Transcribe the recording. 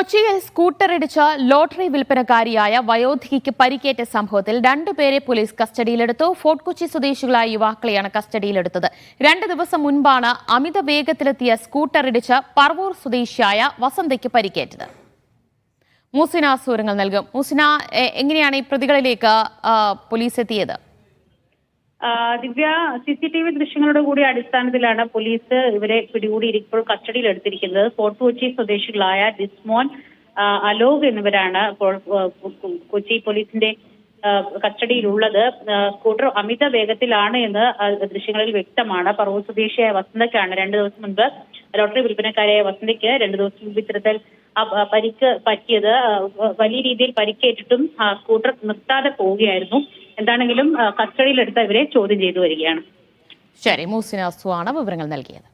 കൊച്ചിയിൽ സ്കൂട്ടറിടിച്ച ലോട്ടറി വിൽപ്പനക്കാരിയായ വയോധികയ്ക്ക് പരിക്കേറ്റ സംഭവത്തിൽ രണ്ടുപേരെ പോലീസ് കസ്റ്റഡിയിലെടുത്തു. ഫോർട്ട് കൊച്ചി സ്വദേശികളായ യുവാക്കളെയാണ് കസ്റ്റഡിയിലെടുത്തത്. 2 ദിവസം മുൻപാണ് അമിത വേഗത്തിലെത്തിയ സ്കൂട്ടറിടിച്ച് പറവൂർ സ്വദേശിയായ വസന്തയ്ക്ക് പരിക്കേറ്റത്. മൂസിന സൂരങ്ങൾ നൽകും. മൂസിന, എങ്ങനെയാണ് ഈ പ്രതികളിലേക്ക് പോലീസ് എത്തിയത്? ദിവ്യ, CCTV ദൃശ്യങ്ങളുടെ കൂടി അടിസ്ഥാനത്തിലാണ് പോലീസ് ഇവരെ പിടികൂടി ഇപ്പോൾ കസ്റ്റഡിയിൽ എടുത്തിരിക്കുന്നത്. ഫോർട്ട് കൊച്ചി സ്വദേശികളായ ഡിസ്മോൻ, അലോക് എന്നിവരാണ് ഇപ്പോൾ കൊച്ചി പോലീസിന്റെ കസ്റ്റഡിയിലുള്ളത്. സ്കൂട്ടർ അമിത വേഗത്തിലാണ് എന്ന് ദൃശ്യങ്ങളിൽ വ്യക്തമാണ്. പറവൂർ സ്വദേശിയായ വസന്തയ്ക്കാണ് 2 ദിവസം മുൻപ്, ലോട്ടറി വിൽപ്പനക്കാരിയായ വസന്തയ്ക്ക് 2 ദിവസം മുൻപ് ഇത്തരത്തിൽ പരിക്ക് പറ്റിയത്. വലിയ രീതിയിൽ പരിക്കേറ്റിട്ടും സ്കൂട്ടർ നിർത്താതെ പോവുകയായിരുന്നു. എന്താണെങ്കിലും കസ്റ്റഡിയിലെടുത്ത ഇവരെ ചോദ്യം ചെയ്തു വരികയാണ്. ശരി, മൂസിന ആണ് വിവരങ്ങൾ നൽകിയത്.